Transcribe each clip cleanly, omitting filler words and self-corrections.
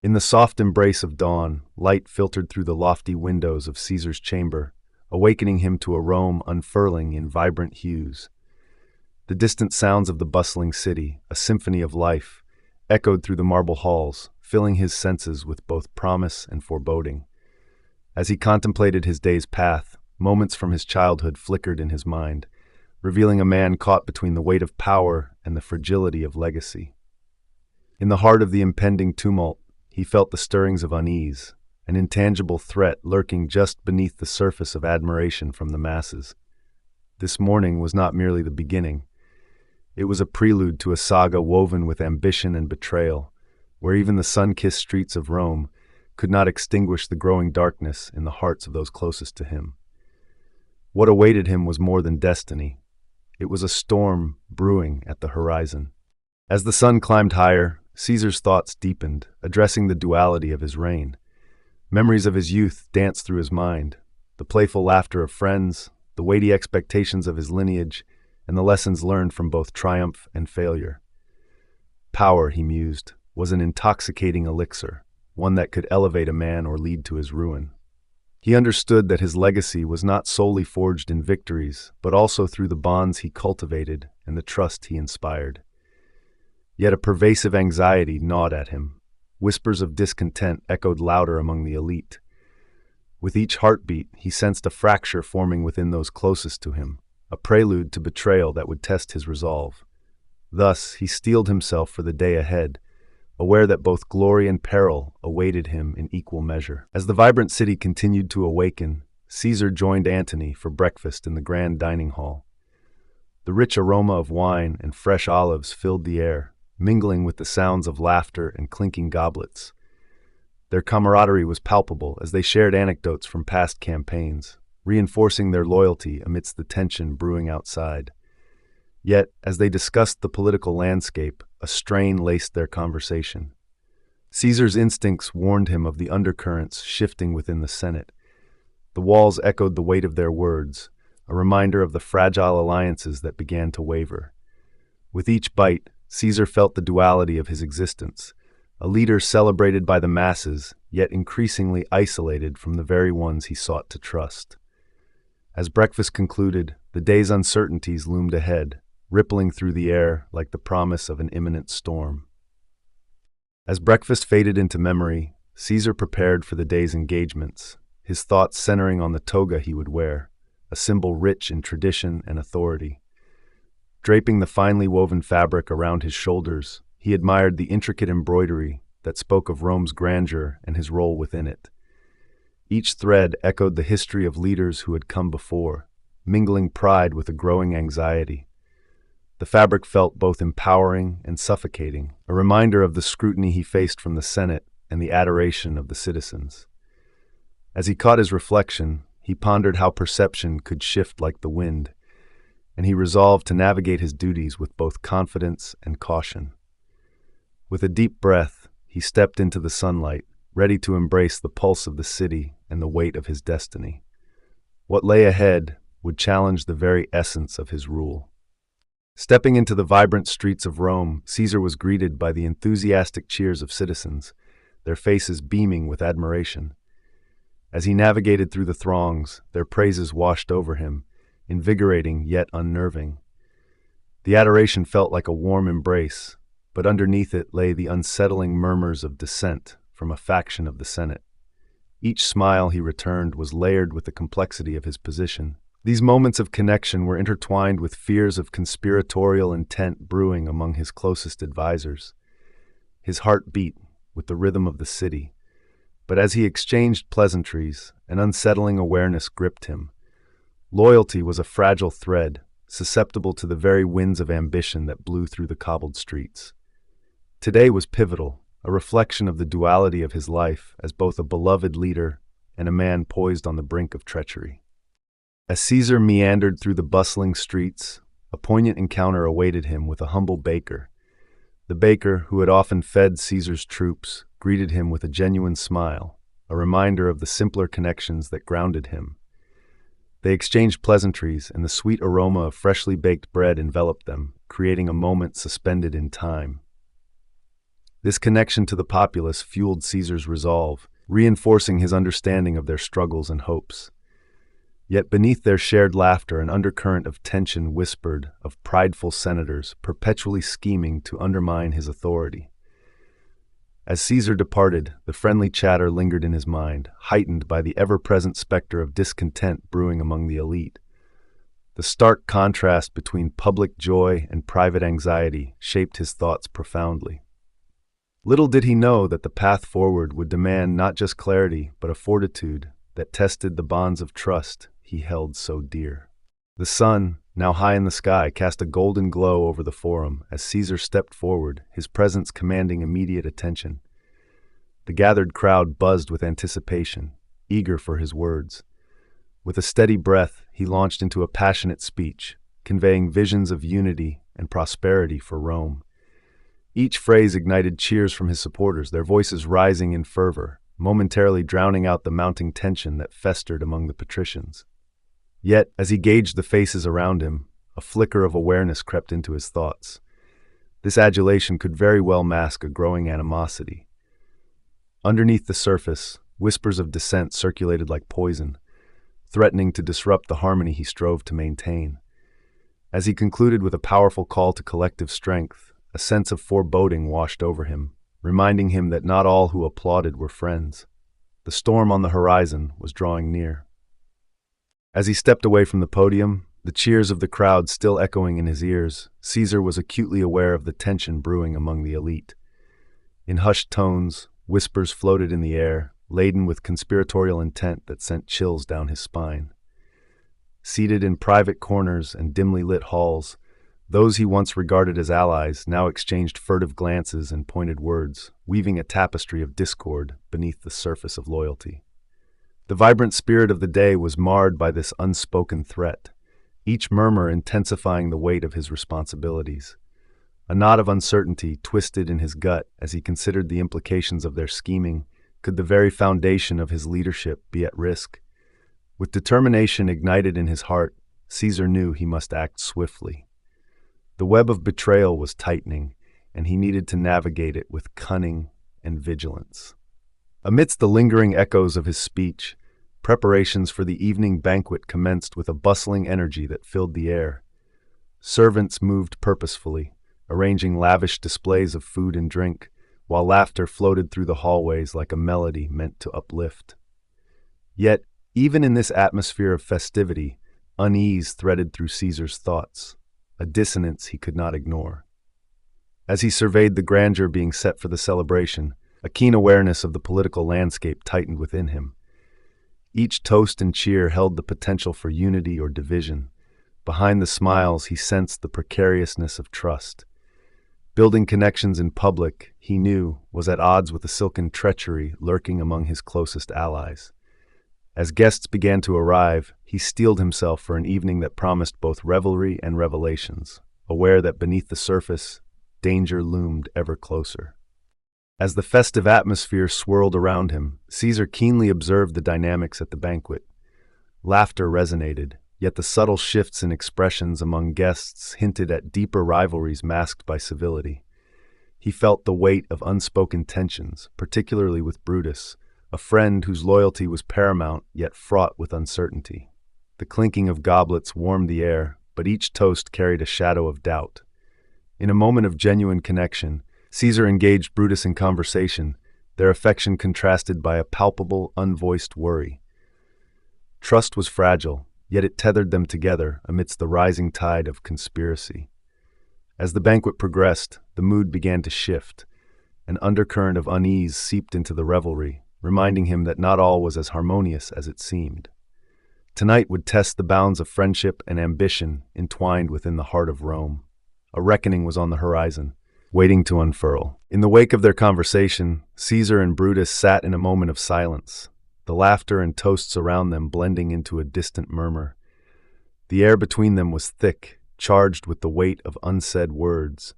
In the soft embrace of dawn, light filtered through the lofty windows of Caesar's chamber, awakening him to a Rome unfurling in vibrant hues. The distant sounds of the bustling city, a symphony of life, echoed through the marble halls, filling his senses with both promise and foreboding. As he contemplated his day's path, moments from his childhood flickered in his mind, revealing a man caught between the weight of power and the fragility of legacy. In the heart of the impending tumult, he felt the stirrings of unease, an intangible threat lurking just beneath the surface of admiration from the masses. This morning was not merely the beginning. It was a prelude to a saga woven with ambition and betrayal, where even the sun-kissed streets of Rome could not extinguish the growing darkness in the hearts of those closest to him. What awaited him was more than destiny. It was a storm brewing at the horizon. As the sun climbed higher, Caesar's thoughts deepened, addressing the duality of his reign. Memories of his youth danced through his mind, the playful laughter of friends, the weighty expectations of his lineage, and the lessons learned from both triumph and failure. Power, he mused, was an intoxicating elixir, one that could elevate a man or lead to his ruin. He understood that his legacy was not solely forged in victories, but also through the bonds he cultivated and the trust he inspired. Yet a pervasive anxiety gnawed at him. Whispers of discontent echoed louder among the elite. With each heartbeat, he sensed a fracture forming within those closest to him, a prelude to betrayal that would test his resolve. Thus, he steeled himself for the day ahead, aware that both glory and peril awaited him in equal measure. As the vibrant city continued to awaken, Caesar joined Antony for breakfast in the grand dining hall. The rich aroma of wine and fresh olives filled the air, mingling with the sounds of laughter and clinking goblets. Their camaraderie was palpable as they shared anecdotes from past campaigns, reinforcing their loyalty amidst the tension brewing outside. Yet, as they discussed the political landscape, a strain laced their conversation. Caesar's instincts warned him of the undercurrents shifting within the Senate. The walls echoed the weight of their words, a reminder of the fragile alliances that began to waver. With each bite, Caesar felt the duality of his existence, a leader celebrated by the masses, yet increasingly isolated from the very ones he sought to trust. As breakfast concluded, the day's uncertainties loomed ahead, rippling through the air like the promise of an imminent storm. As breakfast faded into memory, Caesar prepared for the day's engagements, his thoughts centering on the toga he would wear, a symbol rich in tradition and authority. Draping the finely woven fabric around his shoulders, he admired the intricate embroidery that spoke of Rome's grandeur and his role within it. Each thread echoed the history of leaders who had come before, mingling pride with a growing anxiety. The fabric felt both empowering and suffocating, a reminder of the scrutiny he faced from the Senate and the adoration of the citizens. As he caught his reflection, he pondered how perception could shift like the wind, and he resolved to navigate his duties with both confidence and caution. With a deep breath, he stepped into the sunlight, ready to embrace the pulse of the city and the weight of his destiny. What lay ahead would challenge the very essence of his rule. Stepping into the vibrant streets of Rome, Caesar was greeted by the enthusiastic cheers of citizens, their faces beaming with admiration. As he navigated through the throngs, their praises washed over him, invigorating yet unnerving. The adoration felt like a warm embrace, but underneath it lay the unsettling murmurs of dissent from a faction of the Senate. Each smile he returned was layered with the complexity of his position. These moments of connection were intertwined with fears of conspiratorial intent brewing among his closest advisors. His heart beat with the rhythm of the city, but as he exchanged pleasantries, an unsettling awareness gripped him. Loyalty was a fragile thread, susceptible to the very winds of ambition that blew through the cobbled streets. Today was pivotal, a reflection of the duality of his life as both a beloved leader and a man poised on the brink of treachery. As Caesar meandered through the bustling streets, a poignant encounter awaited him with a humble baker. The baker, who had often fed Caesar's troops, greeted him with a genuine smile, a reminder of the simpler connections that grounded him. They exchanged pleasantries, and the sweet aroma of freshly baked bread enveloped them, creating a moment suspended in time. This connection to the populace fueled Caesar's resolve, reinforcing his understanding of their struggles and hopes. Yet beneath their shared laughter, an undercurrent of tension whispered of prideful senators perpetually scheming to undermine his authority. As Caesar departed, the friendly chatter lingered in his mind, heightened by the ever-present specter of discontent brewing among the elite. The stark contrast between public joy and private anxiety shaped his thoughts profoundly. Little did he know that the path forward would demand not just clarity, but a fortitude that tested the bonds of trust he held so dear. The sun, now high in the sky, cast a golden glow over the forum as Caesar stepped forward, his presence commanding immediate attention. The gathered crowd buzzed with anticipation, eager for his words. With a steady breath, he launched into a passionate speech, conveying visions of unity and prosperity for Rome. Each phrase ignited cheers from his supporters, their voices rising in fervor, momentarily drowning out the mounting tension that festered among the patricians. Yet, as he gauged the faces around him, a flicker of awareness crept into his thoughts. This adulation could very well mask a growing animosity. Underneath the surface, whispers of dissent circulated like poison, threatening to disrupt the harmony he strove to maintain. As he concluded with a powerful call to collective strength, a sense of foreboding washed over him, reminding him that not all who applauded were friends. The storm on the horizon was drawing near. As he stepped away from the podium, the cheers of the crowd still echoing in his ears, Caesar was acutely aware of the tension brewing among the elite. In hushed tones, whispers floated in the air, laden with conspiratorial intent that sent chills down his spine. Seated in private corners and dimly lit halls, those he once regarded as allies now exchanged furtive glances and pointed words, weaving a tapestry of discord beneath the surface of loyalty. The vibrant spirit of the day was marred by this unspoken threat, each murmur intensifying the weight of his responsibilities. A knot of uncertainty twisted in his gut as he considered the implications of their scheming. Could the very foundation of his leadership be at risk? With determination ignited in his heart, Caesar knew he must act swiftly. The web of betrayal was tightening, and he needed to navigate it with cunning and vigilance. Amidst the lingering echoes of his speech, preparations for the evening banquet commenced with a bustling energy that filled the air. Servants moved purposefully, arranging lavish displays of food and drink, while laughter floated through the hallways like a melody meant to uplift. Yet, even in this atmosphere of festivity, unease threaded through Caesar's thoughts, a dissonance he could not ignore. As he surveyed the grandeur being set for the celebration, a keen awareness of the political landscape tightened within him. Each toast and cheer held the potential for unity or division. Behind the smiles, he sensed the precariousness of trust. Building connections in public, he knew, was at odds with the silken treachery lurking among his closest allies. As guests began to arrive, he steeled himself for an evening that promised both revelry and revelations, aware that beneath the surface, danger loomed ever closer. As the festive atmosphere swirled around him, Caesar keenly observed the dynamics at the banquet. Laughter resonated, yet the subtle shifts in expressions among guests hinted at deeper rivalries masked by civility. He felt the weight of unspoken tensions, particularly with Brutus, a friend whose loyalty was paramount yet fraught with uncertainty. The clinking of goblets warmed the air, but each toast carried a shadow of doubt. In a moment of genuine connection, Caesar engaged Brutus in conversation, their affection contrasted by a palpable, unvoiced worry. Trust was fragile, yet it tethered them together amidst the rising tide of conspiracy. As the banquet progressed, the mood began to shift. An undercurrent of unease seeped into the revelry, reminding him that not all was as harmonious as it seemed. Tonight would test the bounds of friendship and ambition entwined within the heart of Rome. A reckoning was on the horizon, waiting to unfurl. In the wake of their conversation, Caesar and Brutus sat in a moment of silence, the laughter and toasts around them blending into a distant murmur. The air between them was thick, charged with the weight of unsaid words,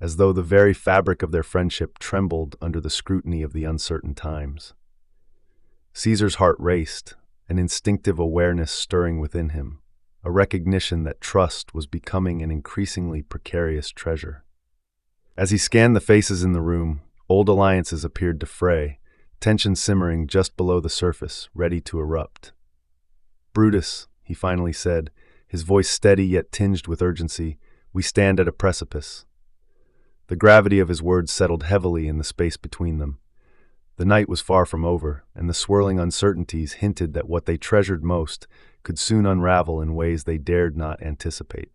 as though the very fabric of their friendship trembled under the scrutiny of the uncertain times. Caesar's heart raced, an instinctive awareness stirring within him, a recognition that trust was becoming an increasingly precarious treasure. As he scanned the faces in the room, Old alliances appeared to fray, tension simmering just below the surface, ready to erupt. "Brutus," he finally said, his voice steady yet tinged with urgency, "we stand at a precipice." The gravity of his words settled heavily in the space between them. The night was far from over, and the swirling uncertainties hinted that what they treasured most could soon unravel in ways they dared not anticipate.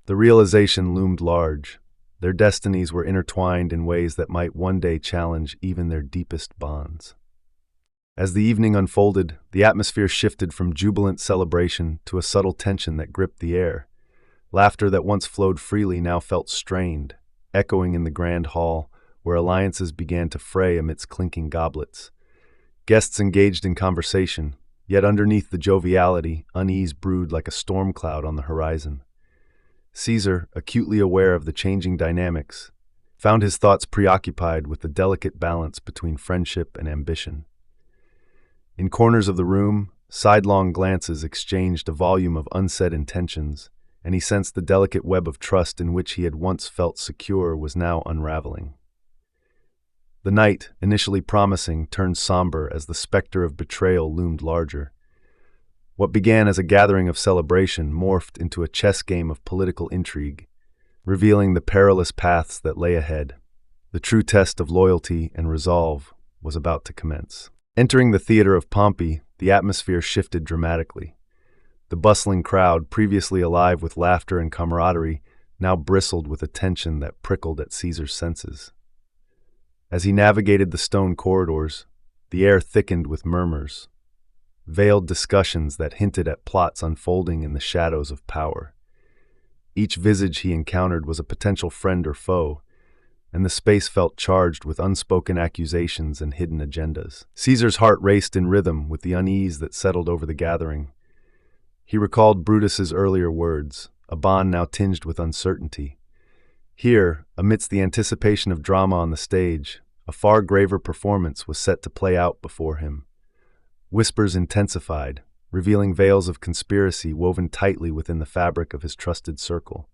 The realization loomed large. Their destinies were intertwined in ways that might one day challenge even their deepest bonds. As the evening unfolded, the atmosphere shifted from jubilant celebration to a subtle tension that gripped the air. Laughter that once flowed freely now felt strained, echoing in the grand hall, where alliances began to fray amidst clinking goblets. Guests engaged in conversation, yet underneath the joviality, unease brewed like a storm cloud on the horizon. Caesar, acutely aware of the changing dynamics, found his thoughts preoccupied with the delicate balance between friendship and ambition. In corners of the room, sidelong glances exchanged a volume of unsaid intentions, and he sensed the delicate web of trust in which he had once felt secure was now unraveling. The night, initially promising, turned somber as the specter of betrayal loomed larger. What began as a gathering of celebration morphed into a chess game of political intrigue, revealing the perilous paths that lay ahead. The true test of loyalty and resolve was about to commence. Entering the Theatre of Pompey, the atmosphere shifted dramatically. The bustling crowd, previously alive with laughter and camaraderie, now bristled with a tension that prickled at Caesar's senses. As he navigated the stone corridors, the air thickened with murmurs, veiled discussions that hinted at plots unfolding in the shadows of power. Each visage he encountered was a potential friend or foe, and the space felt charged with unspoken accusations and hidden agendas. Caesar's heart raced in rhythm with the unease that settled over the gathering. He recalled Brutus's earlier words, a bond now tinged with uncertainty. Here, amidst the anticipation of drama on the stage, a far graver performance was set to play out before him. Whispers intensified, revealing veils of conspiracy woven tightly within the fabric of his trusted circle.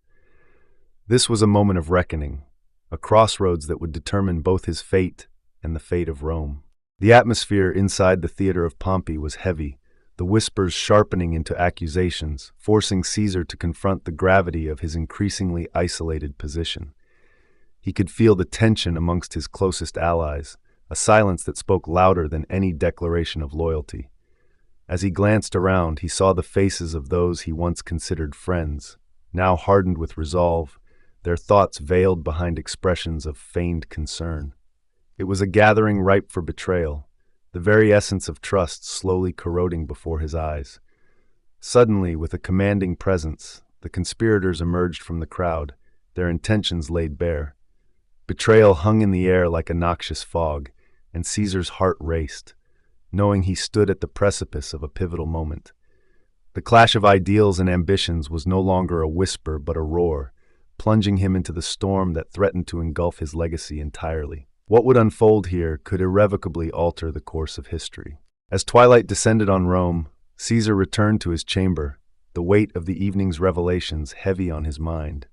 This was a moment of reckoning, a crossroads that would determine both his fate and the fate of Rome. The atmosphere inside the Theatre of Pompey was heavy, the whispers sharpening into accusations, forcing Caesar to confront the gravity of his increasingly isolated position. He could feel the tension amongst his closest allies, a silence that spoke louder than any declaration of loyalty. As he glanced around, he saw the faces of those he once considered friends, now hardened with resolve, their thoughts veiled behind expressions of feigned concern. It was a gathering ripe for betrayal, the very essence of trust slowly corroding before his eyes. Suddenly, with a commanding presence, the conspirators emerged from the crowd, their intentions laid bare. Betrayal hung in the air like a noxious fog, and Caesar's heart raced, knowing he stood at the precipice of a pivotal moment. The clash of ideals and ambitions was no longer a whisper but a roar, plunging him into the storm that threatened to engulf his legacy entirely. What would unfold here could irrevocably alter the course of history. As twilight descended on Rome, Caesar returned to his chamber, the weight of the evening's revelations heavy on his mind.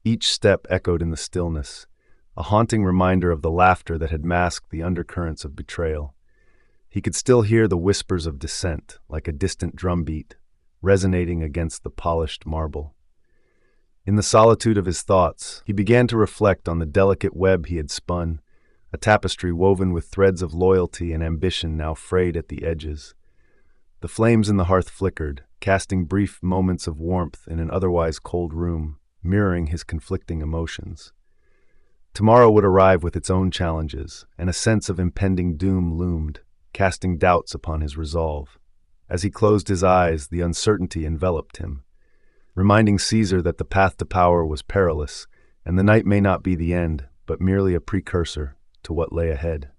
Each step echoed in the stillness, a haunting reminder of the laughter that had masked the undercurrents of betrayal. He could still hear the whispers of dissent, like a distant drumbeat, resonating against the polished marble. In the solitude of his thoughts, he began to reflect on the delicate web he had spun, a tapestry woven with threads of loyalty and ambition now frayed at the edges. The flames in the hearth flickered, casting brief moments of warmth in an otherwise cold room, mirroring his conflicting emotions. Tomorrow would arrive with its own challenges, and a sense of impending doom loomed, casting doubts upon his resolve. As he closed his eyes, the uncertainty enveloped him, reminding Caesar that the path to power was perilous, and the night may not be the end, but merely a precursor to what lay ahead.